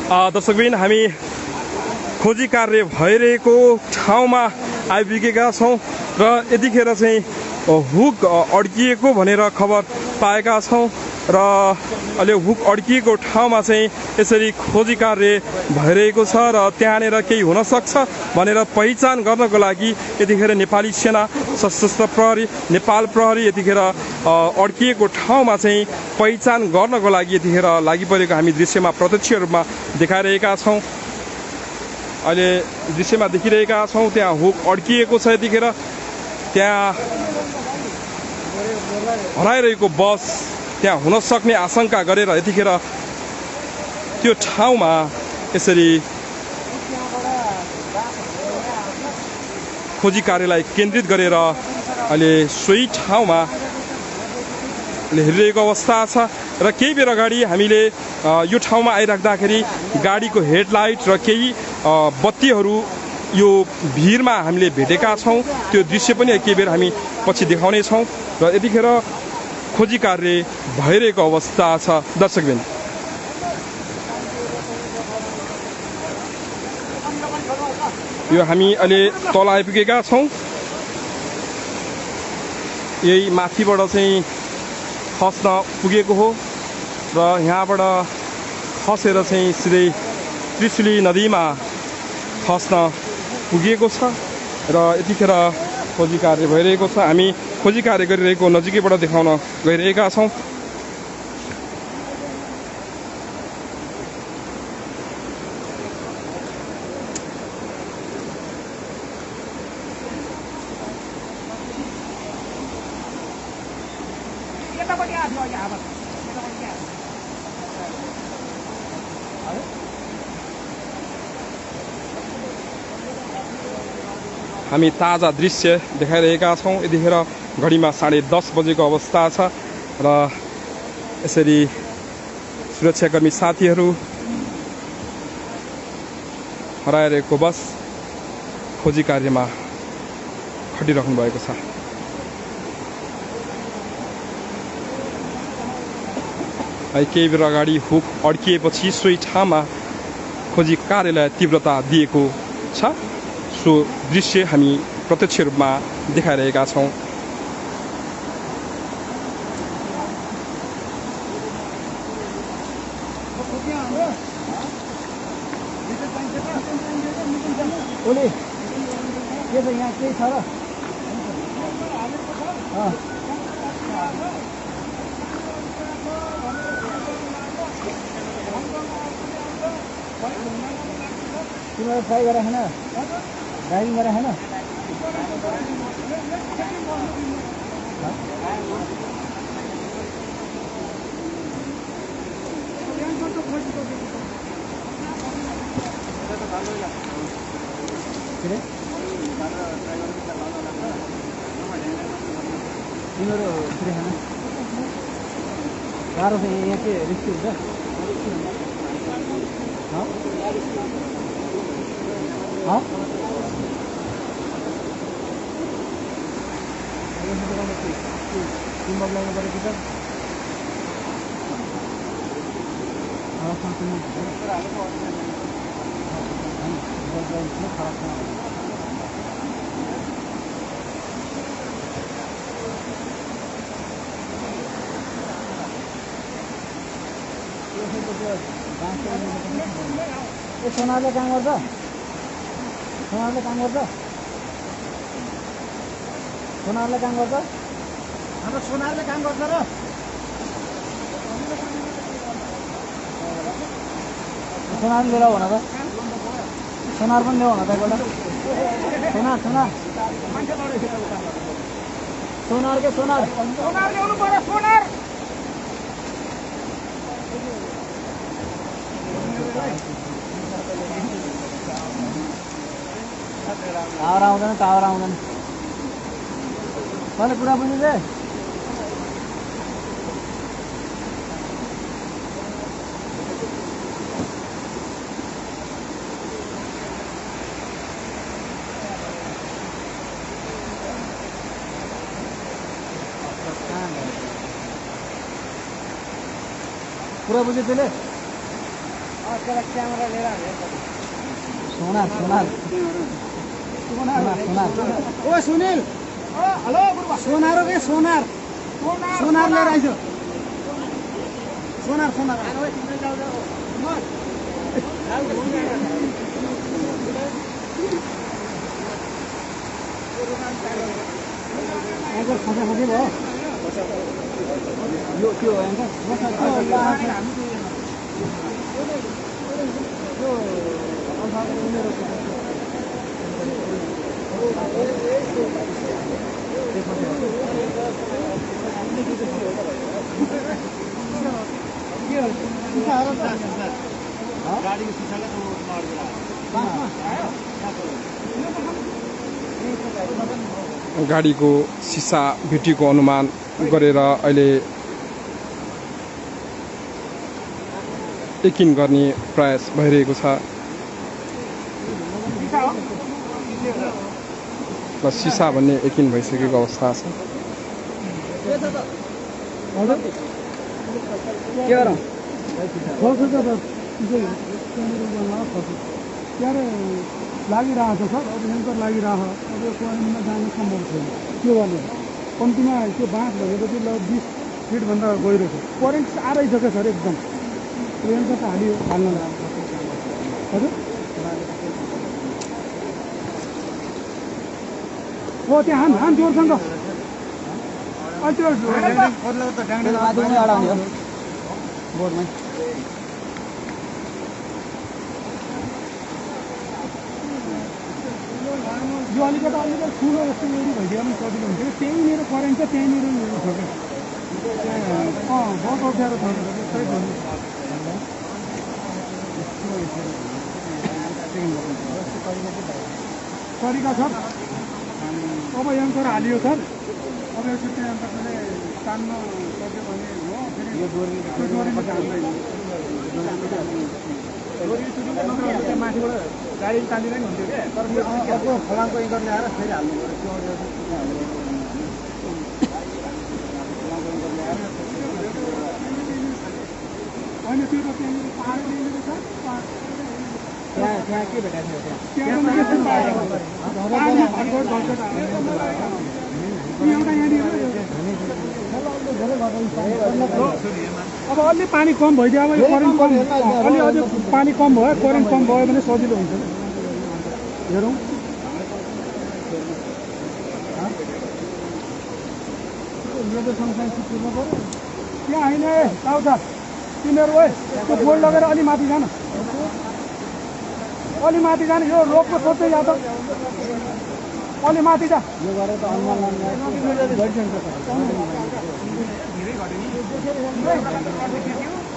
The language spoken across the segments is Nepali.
दर्शकबिन हामी खोजी कार्य भइरहेको ठाउँमा आइपुगेका छौँ र यतिखेर चाहिँ हुक अड्किएको भनेर खबर पाएका छौँ र अहिले हुक अड्किएको ठाउँमा चाहिँ यसरी खोजी कार्य भइरहेको छ र त्यहाँनिर केही हुनसक्छ भनेर पहिचान गर्नको लागि यतिखेर नेपाली सेना सशस्त्र प्रहरी नेपाल प्रहरी यतिखेर अड्किएको ठाउँमा चाहिँ पहिचान गर्नको लागि यतिखेर लागिपरेको हामी दृश्यमा प्रत्यक्ष रूपमा देखाइरहेका छौँ। अहिले दृश्यमा देखिरहेका छौँ त्यहाँ हुक अड्किएको छ यतिखेर त्यहाँ हराइरहेको बस त्यहाँ हुन सक्ने आशंका गरेर यतिखेर त्यो ठाउँमा यसरी खोजी कार्यलाई केन्द्रित गरेर अहिले सोही ठाउँमा हेरिरहेको अवस्था छ र केही बेर अगाडि हामीले यो ठाउँमा आइराख्दाखेरि गाडीको हेडलाइट र केही बत्तीहरू यो भिरमा हामीले भेटेका छौँ। त्यो दृश्य पनि केही बेर हामी पछि देखाउने छौँ र यतिखेर खोजी कार्य भइरहेको अवस्था छ दर्शकबिन। यो हामी अहिले तल आइपुगेका छौँ। यही माथिबाट चाहिँ खस्न पुगेको हो र यहाँबाट खसेर चाहिँ सिधै त्रिशुली नदीमा खस्न पुगेको छ र यतिखेर खोजी कार्य भइरहेको छ। हामी खोजी कार्य गरिरहेको नजिकैबाट देखाउन गइरहेका छौँ। हामी ताजा दृश्य देखाइरहेका छौँ। यतिखेर घडीमा 10:30 बजेको अवस्था छ र यसरी सुरक्षाकर्मी साथीहरू हराइरहेको बस खोजी कार्यमा खटिराख्नु भएको छ। केही बेर अगाडि हुक अड्किएपछि सोही ठाउँमा खोजी कार्यलाई तीव्रता दिएको छ। सो दृश्य हामी प्रत्यक्ष रूपमा देखाइरहेका छौँ। ट्राई गरेर हैन ड्राइभिङ गरेर हैन तिम्रो फ्री हैन गाह्रो छ यहाँ के रिस्क हुन्छ सोनारले काम गर्छ सोनारले काम गर्छ सोनारले काम गर्छ हाम्रो सोनारले काम गर्छ र सोनार लिएर भन त सोनार पनि ल्याऊ भन त एकपल्ट सोनार सोनार सोनार के सोनार सोनार ल्याउनु पर्यो सोनार टावर आउँदैन टावर आउँदैन मैले कुरा बुझिले कुरा बुझे त्यसले सोनार सोनार सोनार ओ सुनिल हेलो सोनार हो के सोनार सोनार लिएर आइज सोनार सोनार एङ्कर खसा खसी भयो यो त्यो एङ्कर गाडीको सिसा भेटिएको अनुमान गरेर अहिले यकिन गर्ने प्रयास भइरहेको छ। र सिसा भन्ने यकिन भइसकेको अवस्था छ। लागिरहेको छ अब यहाँको लागिरहेको अब कोइनमा जानु सम्भव छैन के गर्ने कम्तीमा त्यो बाँस भनेपछि ल 20 फिटभन्दा गहिरो छ करेन्ट आइसक्यो सर एकदम यहाँको त हाल्यो हाल्न हजुर हो त्यहाँ हान हान जोरसँग बोर्डमै यो अलिकति ठुलो जस्तो एरी भइदियो पनि सजिलो हुन्थ्यो त्यहीँनिर करेन्ट छ त्यहीँनिर छ क्या बहुत अप्ठ्यारो छ त्यस्तै भन्नु तरिका छ अब यहाँको हालियो सर अब यसो त्यहाँ तपाईँले तान्न सक्यो भने हो फेरि यो डोरीमा झार्दैन माथिबाट गाडी तानिँदैन हुन्थ्यो क्या तर अर्को फलामको इ गर्ने आएर फेरि हाल्नु पऱ्यो होइन त्यो त त्यहाँनिर पाहाड ल्याइदिएको छ त्यहाँ के भेटाएको थियो अब अलि पानी कम भइदियो अब यो करेन्ट कम अलि अझै पानी कम भयो करेन्ट कम भयो भने सजिलो हुन्छ हेरौँ यो त सँगसँगै छुट्टिनु पऱ्यो त्यहाँ होइन आउँछ तिमीहरू है त्यो बोर्ड लगेर अलि माथि जान अलि माथि जाने यो रोडको सोध्दै जा त अलि माथि जा यो गरेर त अनुमान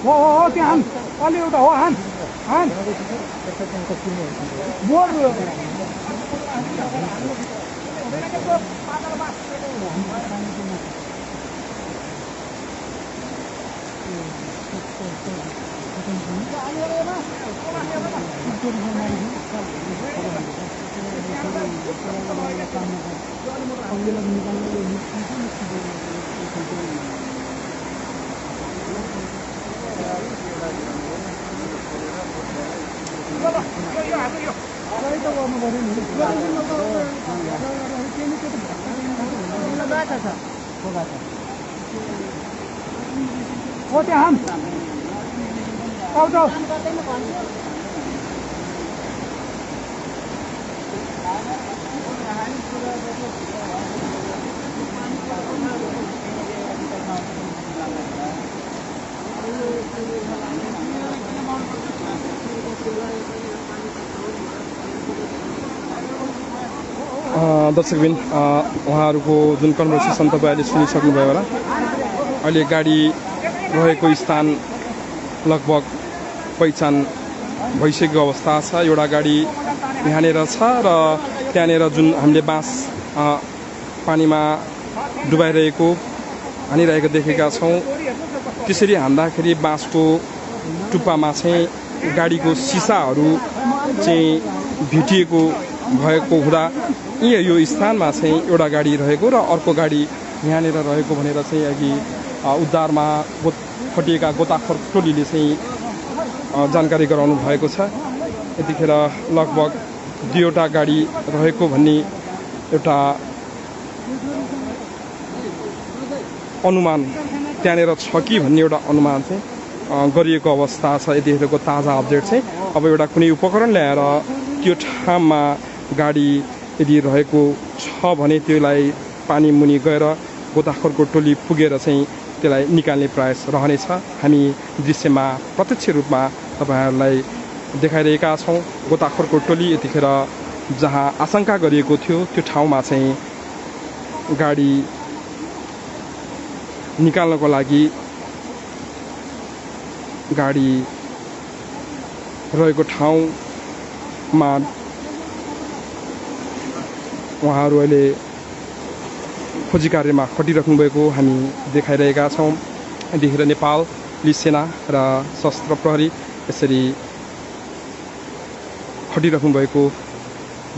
हो त्यहाँ हान अलि एउटा हो हान हान बोर्ड हो त्यहाँ हान आउँछ दर्शकबिन उहाँहरूको जुन कन्भर्सेसन तपाईँले सुनिसक्नुभयो होला। अहिले गाडी रहेको स्थान लगभग पहिचान भइसकेको अवस्था छ। एउटा गाडी यहाँनिर छ र त्यहाँनिर जुन हामीले बाँस पानीमा डुबाइरहेको हानिरहेको देखेका छौँ। त्यसरी हान्दाखेरि बाँसको टुप्पामा चाहिँ गाडीको सिसाहरू चाहिँ भेटिएको भएको हुँदा यो स्थानमा चाहिँ एउटा गाडी रहेको र अर्को गाडी यहाँनिर रहेको भनेर चाहिँ अघि उद्धारमा खटिएका गोताखोर टोलीले चाहिँ जानकारी गराउनु भएको छ। यतिखेर लगभग 2वटा गाडी रहेको भन्ने एउटा अनुमान त्यहाँनिर छ कि भन्ने एउटा अनुमान चाहिँ गरिएको अवस्था छ। यतिखेरको ताजा अपडेट चाहिँ अब एउटा कुनै उपकरण ल्याएर त्यो ठाउँमा गाडी यदि रहेको छ भने त्यसलाई पानी मुनि गएर गोताखोरको टोली पुगेर चाहिँ त्यसलाई निकाल्ने प्रयास रहनेछ। हामी दृश्यमा प्रत्यक्ष रूपमा तपाईहरुलाई देखाइरहेका छौं। गोताखोरको टोली यतिखेर जहाँ आशंका गरिएको थियो त्यो ठाउँमा चाहिँ गाडी निकाल्नको लागि गाडी रहेको ठाउँमा उहाँहरू अहिले खोजी कार्यमा खटिराख्नु भएको हामी देखाइरहेका छौं। यतिखेर नेपाल पुलिस सेना र सशस्त्र प्रहरी यसरी खटिराख्नु भएको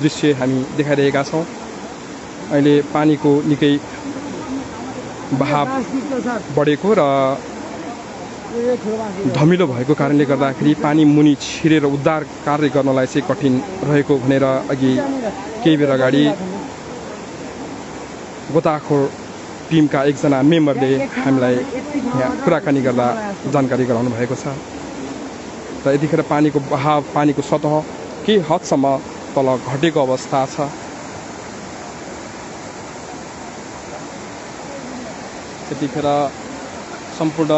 दृश्य हामी देखाइरहेका छौं। अहिले पानीको निकै बहाव बढेको र धमिलो भएको कारणले गर्दाखेरि पानी मुनि छिरेर उद्धार कार्य गर्नलाई चाहिँ कठिन रहेको भनेर अघि केही बेर अगाडि गोताखोर टिमका एकजना मेम्बरले हामीलाई यहाँ कुराकानी गर्दा जानकारी गराउनु भएको छ। र यतिखेर पानीको बहाव पानीको सतह केही हदसम्म तल घटेको अवस्था छ। यतिखेर सम्पूर्ण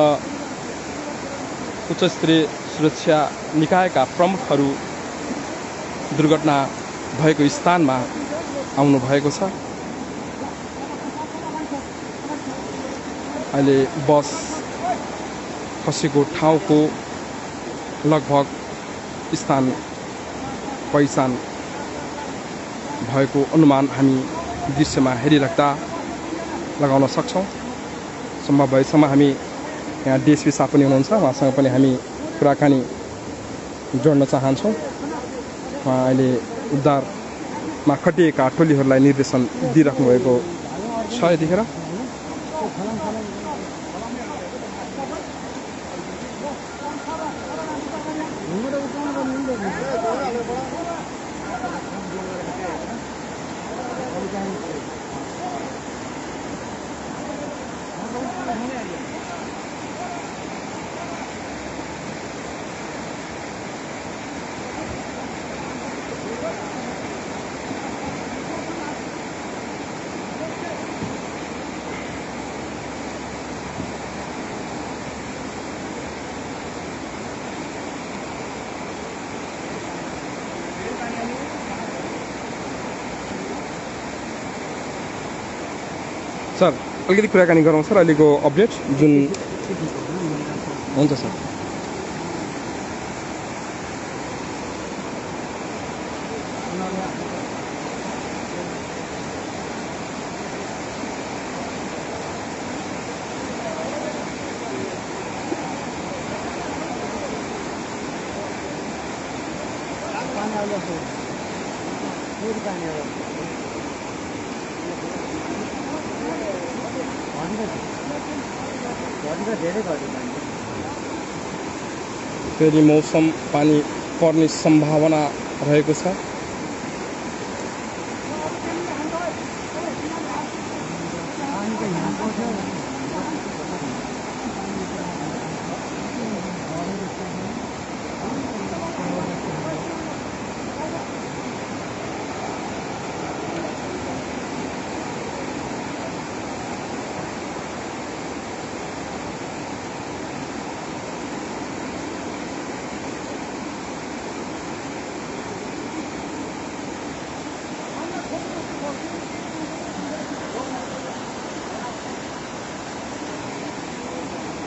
उच्च स्तरीय सुरक्षा निकायका प्रमुखहरू दुर्घटना भएको स्थानमा आउनु भएको छ। अहिले बस खसेको ठाउँको लगभग स्थान पहिचान भएको अनुमान हामी दृश्यमा हेरिराख्दा लगाउन सक्छौं। सम्भव भएसम्म हामी यहाँ डीएसपी साहब पनि हुनुहुन्छ, उहाँसँग पनि हामी कुराकानी जोड्न चाहन्छौं। उहाँ अहिले उद्धारमा खटिएका टोलीहरूलाई निर्देशन दिइराख्नु भएको छ। यतिखेर सर अलिकति कुराकानी गरौँ सर। अहिलेको अपडेट जुन हुन्छ सर। फेरि मौसम पानी पर्ने सम्भावना रहेको छ।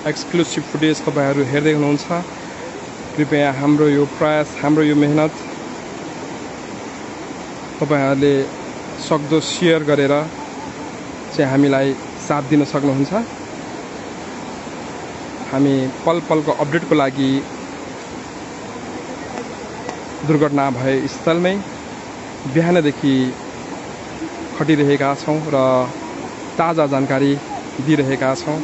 एक्सक्लुसिभ फुटेज तपाईहरु हेर्दै हुनुहुन्छ। कृपया हाम्रो यो प्रयास, हाम्रो यो मेहनत तपाईहरुले सक्दो शेयर गरेर चाहिँ हामीलाई साथ दिन सक्नुहुन्छ। हामी पल पलको अपडेटको लागि दुर्घटना भए स्थलमै बिहानदेखि खटिरहेका छौं र ताजा जानकारी दिइरहेका छौं।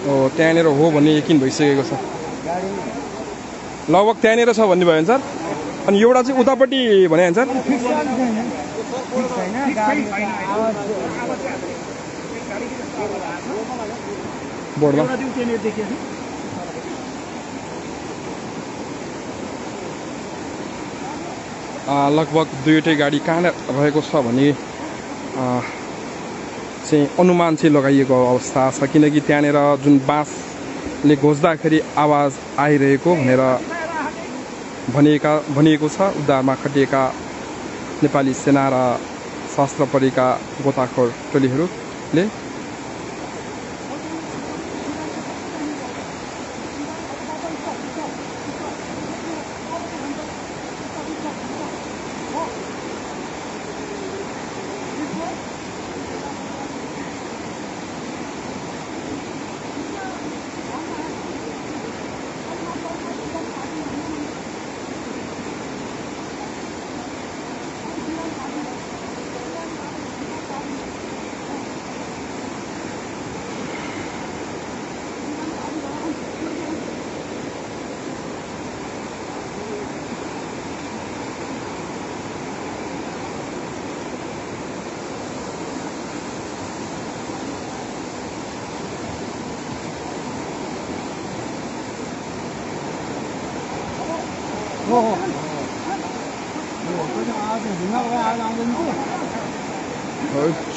त्यहाँनिर हो भन्ने यकिन भइसकेको छ। लगभग त्यहाँनिर छ भन्ने भयो नि सर। अनि एउटा चाहिँ उतापट्टि भने होइन सर? बोर्डमा लगभग दुईवटै गाडी कहाँ रहेको छ भन्ने चाहिँ अनुमान चाहिँ लगाइएको अवस्था छ, किनकि त्यहाँनिर जुन बाँसले घोच्दाखेरि आवाज आइरहेको भनेर भनिएको छ। उद्धारमा खटिएका नेपाली सेना र सशस्त्र प्रहरीका गोताखोर टोलीहरूले।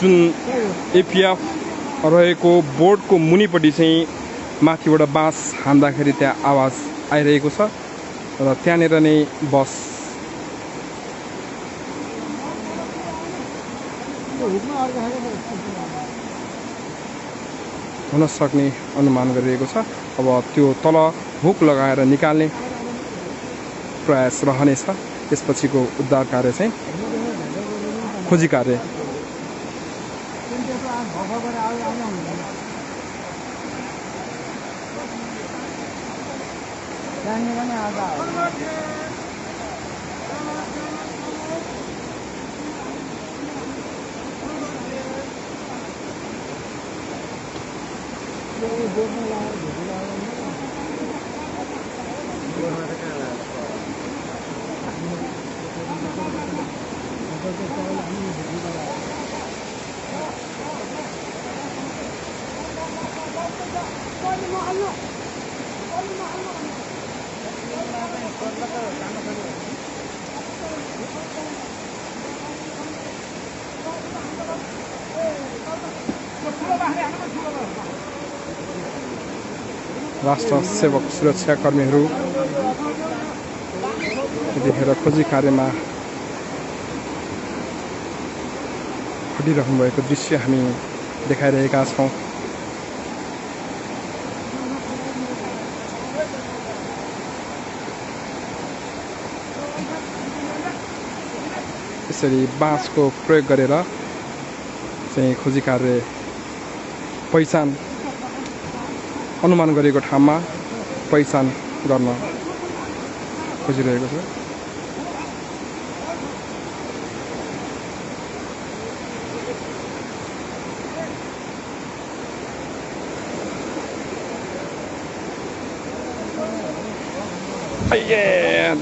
जुन एपिएफ रहेको बोर्डको मुनिपट्टि चाहिँ माथिबाट बाँस हान्दाखेरि त्यहाँ आवाज आइरहेको छ र त्यहाँनिर नै बस हुन सक्ने अनुमान गरिएको छ। अब त्यो तल हुक लगाएर निकाल्ने प्रयास रहनेछ। त्यसपछिको उद्धार कार्य चाहिँ खोजी कार्य। राष्ट्र सेवक सुरक्षा कर्मीहरू यतिखेर खोजी कार्यमा खटिरहनु भएको दृश्य हामी देखाइरहेका छौँ। यसरी बाँसको प्रयोग गरेर चाहिँ खोजी कार्य पहिचान अनुमान गरेको ठाउँमा पहिचान गर्न खोजिरहेको छ।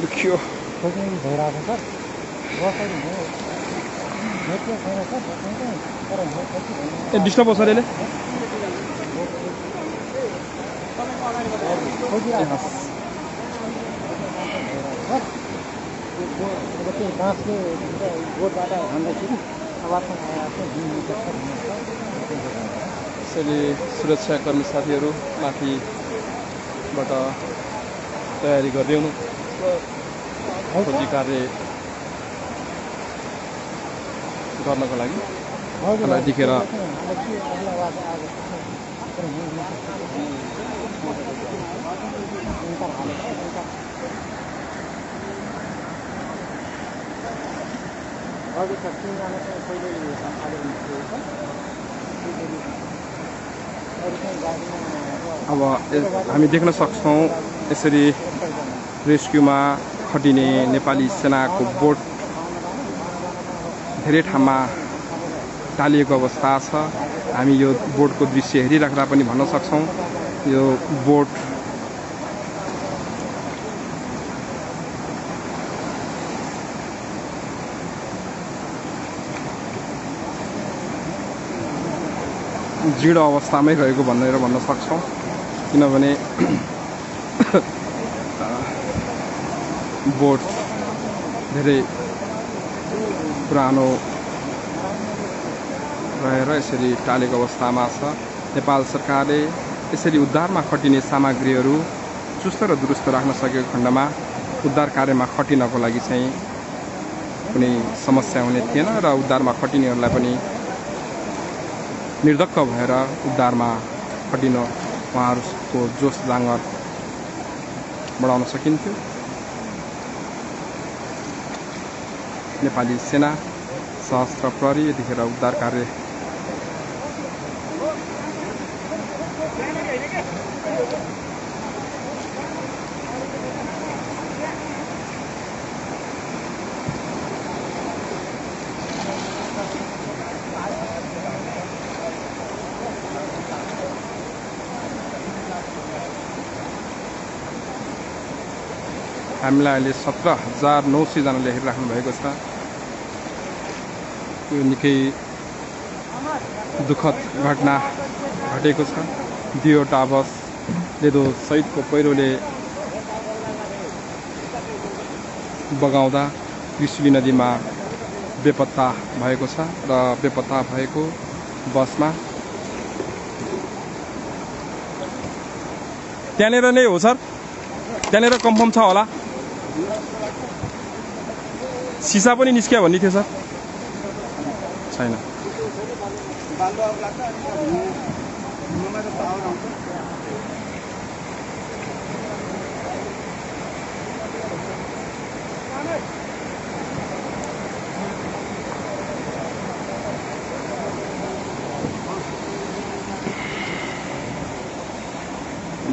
दुखियो डिस्टर्ब हो सर यसले। यसरी सुरक्षाकर्मी साथीहरू माथिबाट तयारी गर्दै हुनु खोजी कार्य गर्नको लागि। यतिखेर अब हामी देख्न सक्छौँ यसरी रेस्क्युमा खटिने नेपाली सेनाको बोट धेरै ठाउँमा टालिएको अवस्था छ। हामी यो बोटको दृश्य हेरिराख्दा पनि भन्न सक्छौँ यो बोट जीर्ण अवस्थामै रहेको भनेर भन्न सक्छौँ किनभने बोट धेरै पुरानो रहेर यसरी टालेको अवस्थामा छ। नेपाल सरकारले यसरी उद्धारमा खटिने सामग्रीहरू चुस्त र दुरुस्त राख्न सकेको खण्डमा उद्धार कार्यमा खटिनको लागि चाहिँ कुनै समस्या हुने थिएन र उद्धारमा खटिनेहरूलाई पनि निर्धक्क भएर उद्धारमा खटिन उहाँहरूको जोस जाँगर बढाउन सकिन्थ्यो। नेपाली सेना सशस्त्र प्रहरी यतिखेर उद्धार कार्य हामीलाई अहिले 17,900 जनाले हेरिराख्नु भएको छ। यो निकै दुःखद घटना घटेको छ। दुईवटा बस लेदो सहितको पहिरोले बगाउँदा त्रिशुली नदीमा बेपत्ता भएको छ र बेपत्ता भएको बसमा त्यहाँनिर नै हो सर, त्यहाँनिर कन्फर्म छ होला। सिसा पनि निस्क्यो भन्ने थियो सर, छैन।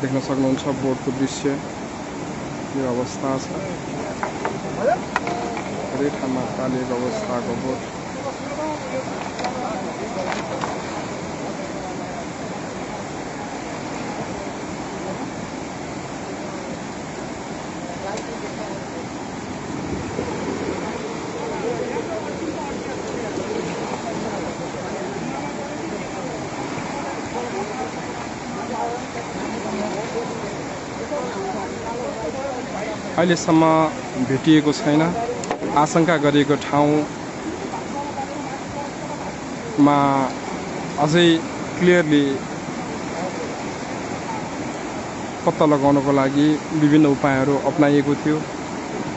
देख्न सक्नुहुन्छ बोटको दृश्य यो अवस्था छ। धेरै ठाउँमा टालिएको अवस्थाको बोट। अहिलेसम्म भेटिएको छैन। आशंका गरिएको ठाउँमा अझै क्लियरली पत्ता लगाउनको लागि विभिन्न उपायहरू अपनाइएको थियो।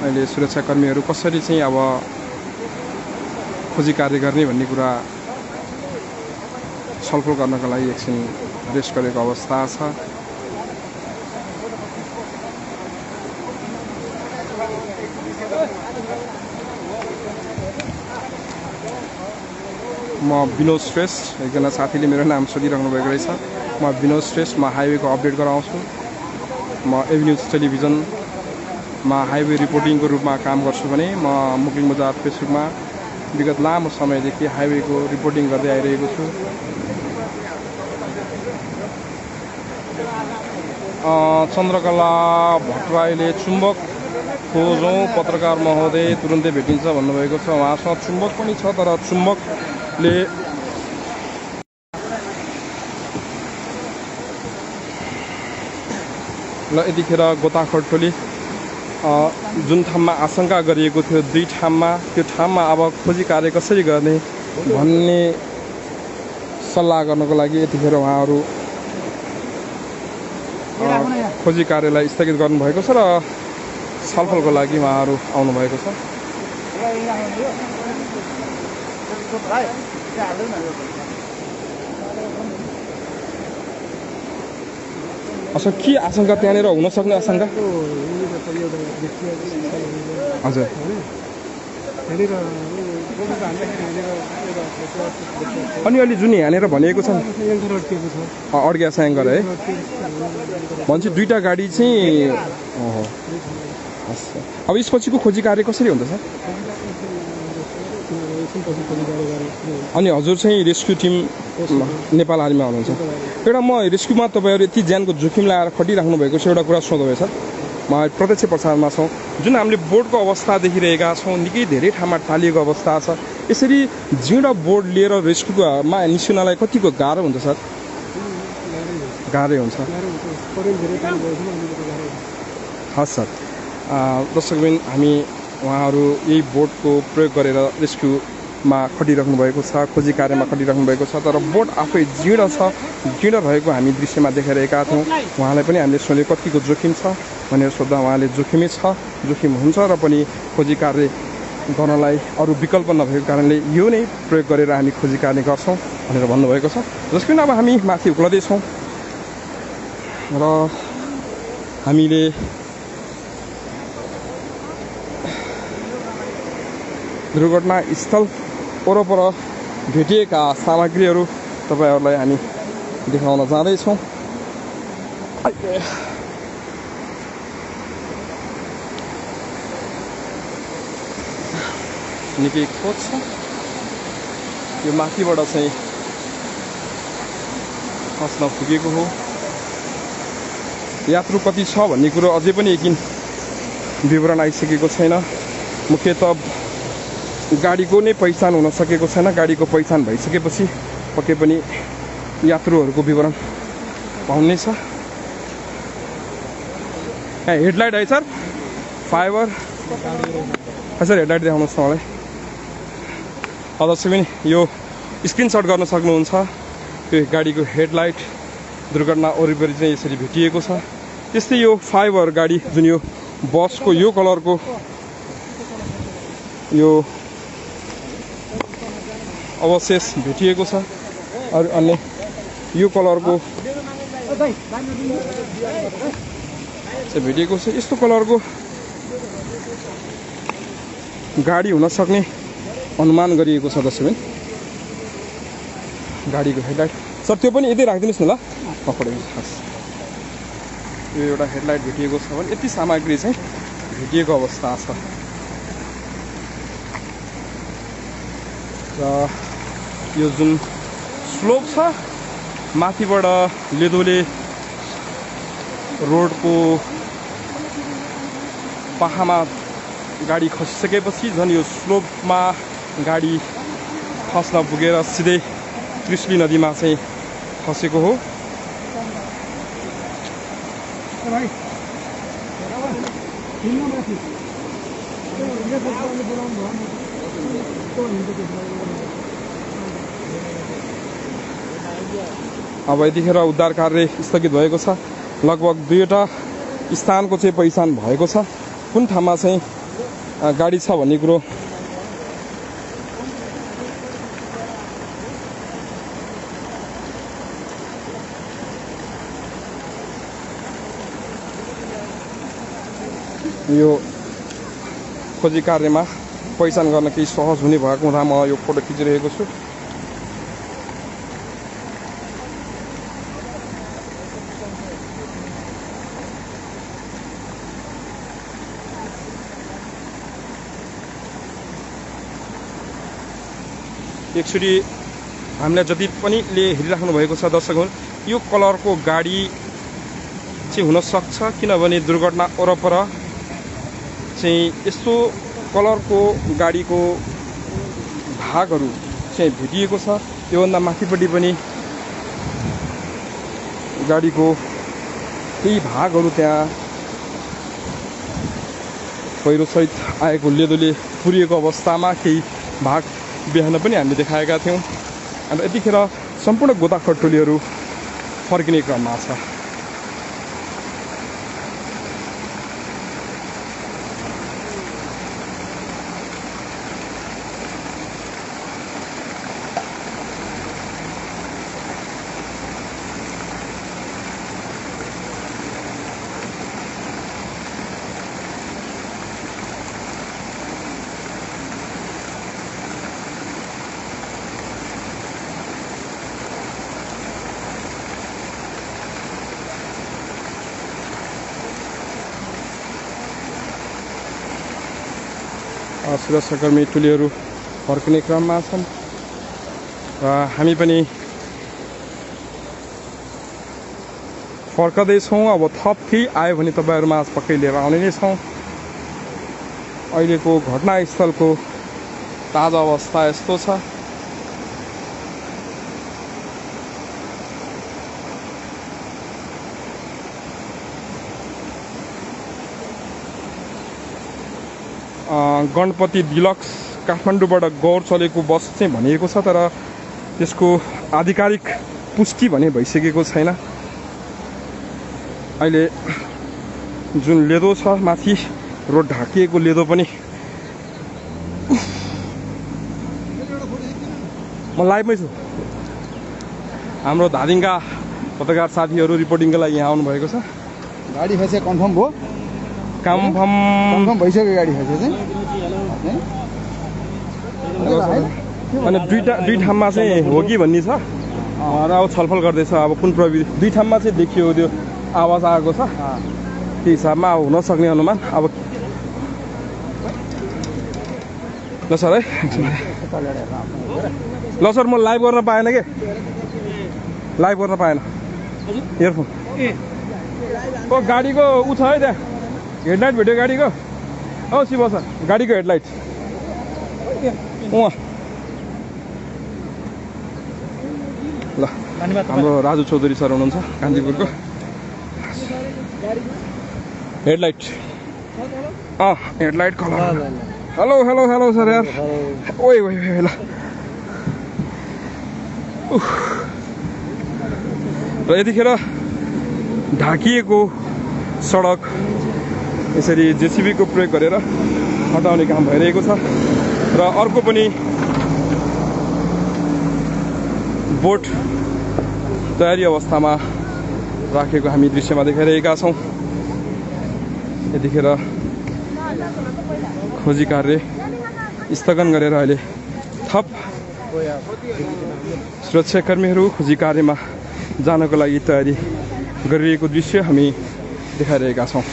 अहिले सुरक्षाकर्मीहरू कसरी चाहिँ अब खोजी कार्य गर्ने भन्ने कुरा छलफल गर्नको लागि एकछिन रेस्ट गरेको अवस्था छ। म विनोद श्रेष्ठ, एकजना साथीले मेरो नाम सोधिराख्नु भएको रहेछ। म विनोद श्रेष्ठ, म हाइवेको अपडेट गराउँछु। म एभी न्युज टेलिभिजनमा हाइवे रिपोर्टिङको रूपमा काम गर्छु भने म मुकलिङ बजार फेसबुकमा विगत लामो समयदेखि हाइवेको रिपोर्टिङ गर्दै आइरहेको छु। चन्द्रकला भट्टराईले चुम्बक खोजौँ पत्रकार महोदय तुरुन्तै भेटिन्छ भन्नुभएको छ। उहाँसँग चुम्बक पनि छ, तर चुम्बकले ल यतिखेर गोताखोर टोली जुन ठाउँमा आशंका गरिएको थियो दुई ठाउँमा, त्यो ठाउँमा अब खोजी कार्य कसरी गर्ने भन्ने सल्लाह गर्नको लागि यतिखेर उहाँहरू खोजी कार्यलाई स्थगित गर्नुभएको छ र छलफलको लागि उहाँहरू आउनुभएको छ। अच्छा, के आशंका त्यहाँनिर हुन सक्ने आशंका? हजुर, अनि अलि जुन यहाँनिर भनिएको छ अड्किया स्याङ्गर है भन्छ दुईवटा गाडी चाहिँ। अब यसपछिको खोजी कार्य कसरी हुन्छ सर? एकछिनपछि खोजी गरेर अनि हजुर चाहिँ रेस्क्यु टिम नेपाल आर्मीमा हुनुहुन्छ। एउटा म रेस्क्युमा तपाईँहरू यति ज्यानको जोखिम लगाएर खटिराख्नु भएको छ एउटा कुरा सोध्नु भएछ। म प्रत्यक्ष प्रसारणमा छौँ, जुन हामीले बोर्डको अवस्था देखिरहेका छौँ निकै धेरै ठाउँमा टालिएको अवस्था छ। यसरी जिउँडा बोर्ड लिएर रेस्क्युमा निस्कनलाई कतिको गाह्रो हुन्छ सर? गाह्रै हुन्छ। हस् सर। दर्शकबिन हामी उहाँहरू यही बोटको प्रयोग गरेर रेस्क्युमा खटिराख्नु भएको छ, खोजी कार्यमा खटिराख्नु भएको छ। तर बोट आफै जीर्ण छ, जीर्ण रहेको हामी दृश्यमा देखाइरहेका थियौँ। उहाँलाई पनि हामीले सोध्यौँ कतिको जोखिम छ भनेर सोद्धा उहाँले जोखिमै छ, जोखिम हुन्छ र पनि खोजी कार्य गर्नलाई अरू विकल्प नभएको कारणले यो नै प्रयोग गरेर हामी खोजी कार्य गर्छौँ भनेर भन्नुभएको छ। जसको अब हामी माथि उक्लदैछौँ र हामीले दुर्घटना स्थल वरपर भेटिएका सामग्रीहरू तपाईँहरूलाई हामी देखाउन जाँदैछौँ। निकै खोज छ। यो माथिबाट चाहिँ खस्न पुगेको हो। यात्रु कति छ भन्ने कुरो अझै पनि यकिन विवरण आइसकेको छैन। मुख्यतः गाडीको नै पहिचान हुन सकेको छैन। गाडीको पहिचान भइसकेपछि पक्कै पनि यात्रुहरूको विवरण पाउनै छ। हेडलाइट है सर, फाइबर सर हेडलाइट देखाउनुहोस् न मलाई। अवश्य पनि यो स्क्रिनसट गर्न सक्नुहुन्छ। यो गाडीको हेडलाइट दुर्घटना वरिपरि चाहिँ यसरी भेटिएको छ। त्यस्तै यो फाइबर गाडी जुन यो बसको यो कलरको यो अवशेष भेटिएको छ। अरू अन्य यो कलरको चाहिँ भेटिएको छ। यस्तो कलरको गाडी हुन सक्ने अनुमान गरिएको छ। दर्शकबिन गाडीको हेडलाइट सर त्यो पनि यतै राखिदिनुहोस् न ल। पक्रिनुहोस्। यो एउटा हेडलाइट भेटिएको छ भने यति सामग्री चाहिँ भेटिएको अवस्था छ। र यो जुन स्लोप छ माथिबाट लेदोले रोडको पाखामा गाडी खसिसकेपछि झन् यो स्लोपमा गाडी खस्न पुगेर सिधै त्रिशुली नदीमा चाहिँ खसेको हो। अब यतिखेर उद्धार कार्य स्थगित भएको छ। लगभग 2वटा स्थानको चाहिँ पहिचान भएको छ। कुन ठाउँमा चाहिँ गाडी छ भन्ने कुरो यो खोजी कार्यमा पहिचान गर्न केही सहज हुने भएको हुँदा म यो फोटो खिचिरहेको छु। एकचोटि हामीलाई जति पनि हेरिराख्नु भएको छ दर्शकहरू, यो कलरको गाडी चाहिँ हुन सक्छ किनभने दुर्घटना वरपर चाहिँ यस्तो कलरको गाडीको भागहरू चाहिँ भेटिएको छ। योभन्दा माथिपट्टि पनि गाडीको केही भागहरू त्यहाँ पहिरोसहित आएको लेदोले पुरिएको अवस्थामा केही भाग बिहान पनि हामीले देखाएका थियौँ। अन्त यतिखेर सम्पूर्ण गोताखोर टोलीहरू फर्किने क्रममा छ। सुरक्षाकर्मी टोलीहरू फर्किने क्रममा छन् र हामी पनि फर्कदैछौँ। अब थप केही आयो भने तपाईँहरूमा आज पक्कै लिएर आउने नै छौँ। अहिलेको घटनास्थलको ताजा अवस्था यस्तो छ। गणपति डिलक्स काठमाडौँबाट गौर चलेको बस चाहिँ भनिएको छ, तर त्यसको आधिकारिक पुष्टि भने भइसकेको छैन। अहिले जुन लेदो छ माथि रोड ढाकिएको लेदो पनि म लाइभमै छु। हाम्रो धादिङका पत्रकार साथीहरू रिपोर्टिङको लागि यहाँ आउनुभएको छ। गाडी खसे कन्फर्म भयो? कन्फर्म भइसक्यो गाडी खसे चाहिँ। अनि दुई ठाउँमा चाहिँ हो कि भन्ने छ र अब छलफल गर्दैछ। अब कुन प्रविधि दुई ठाउँमा चाहिँ देखियो त्यो आवाज आएको छ, त्यो हिसाबमा अब हुनसक्ने अनुमान। अब ल सर है, ल सर म लाइभ गर्न पाएन के, लाइभ गर्न पाएन इयरफोन। ओ गाडीको ऊ छ है त्यहाँ, हेडलाइट भेट्यो गाडीको। औ शिव सर, गाडीको हेडलाइट उहाँ। ल हाम्रो राजु चौधरी सर हुनुहुन्छ कान्तिपुरको। Headlight headlight colour. Hello hello hello sir यार, ओइ ओइ ओइ ल। र यतिखेर ढाकिएको सडक यसरी जेसिबीको प्रयोग गरेर हटाउने काम भइरहेको छ र अर्को पनि बोट तयारी अवस्थामा राखेको हामी दृश्यमा देखाइरहेका छौँ। यतिखेर खोजी कार्य स्थगन गरेर अहिले थप सुरक्षाकर्मीहरू खोजी कार्यमा जानको लागि तयारी गरिरहेको दृश्य हामी देखाइरहेका छौँ।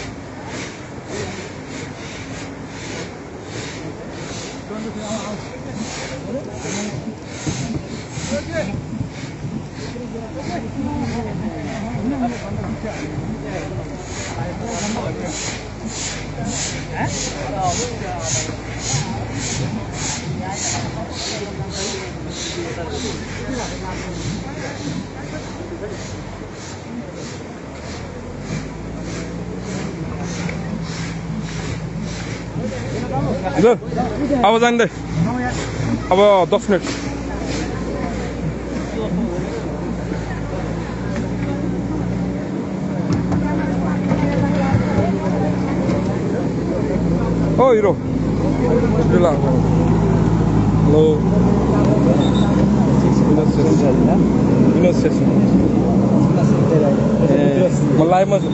अब जाँदै अब 10 मिनट। ओ हिरो हेलो म लाइभमा छु।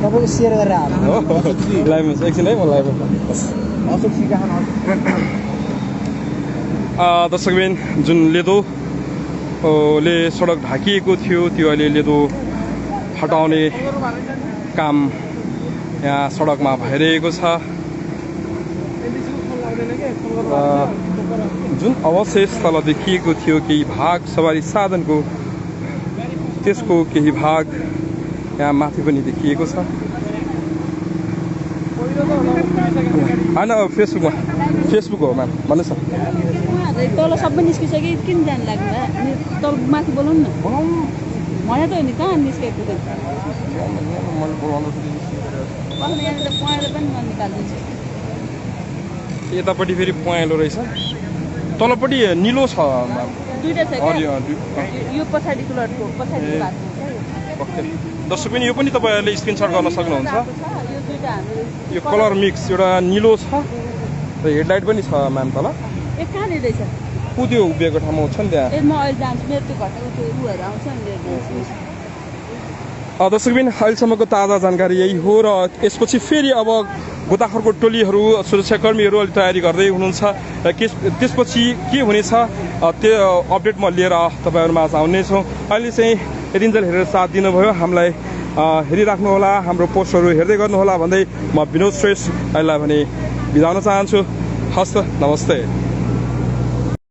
तपाईँको सेयर गरेर हाल्नु लाइभमा छु, एकछिन है म लाइभमा। दर्शकबिन, जुन लेदोले सडक ढाकिएको थियो त्यो अहिले लेदो हटाउने काम यहाँ सडकमा भइरहेको छ। जुन अवशेष तल देखिएको थियो केही भाग सवारी साधनको, त्यसको केही भाग यहाँ माथि पनि देखिएको छ। होइन फेसबुक हो म्याम, भन्नुहोस् न। तल सबै निस्किसक्यो, किन जानु लाग्नु भयो? तल माथि बोलाउनु न। मलाई त हो नि, कहाँ निस्केको त? यहाँनिर पहेँलो पनि म निकालिदिन्छु। यतापट्टि फेरि पहेँलो रहेछ, तलपट्टि निलो छ। दुईटा छ क्या, यो पछाडि कलरको पछाडि दर्शक पनि यो पनि तपाईँहरूले स्क्रिनसट गर्न सक्नुहुन्छ। यो दुईटा हाम्रो यो कलर मिक्स, एउटा निलो छ र हेडलाइट पनि छ म्याम तल। एक कहाँनिर रहेछ? ऊ त्यो उभिएको ठाउँमा छ नि त्यहाँ। ए म अहिले जान्छु, मेरो त्यो घटनाको त्यो उहरू आउँछ नि लिएर जान्छु। दर्शकबिन, अहिलेसम्मको ताजा जानकारी यही हो र यसपछि फेरि अब गोताखोरको टोलीहरू सुरक्षाकर्मीहरू अहिले तयारी गर्दै हुनुहुन्छ र त्यसपछि के हुनेछ त्यो अपडेट म लिएर तपाईँहरूमा आज आउनेछौँ। अहिले चाहिँ यतिन्जेल हेरेर साथ दिनुभयो, हामीलाई हेरिराख्नुहोला, हाम्रो पोस्टहरू हेर्दै गर्नुहोला भन्दै म विनोद श्रेष्ठ अहिलेलाई भने बिदा हुन चाहन्छु। हस्त, नमस्ते।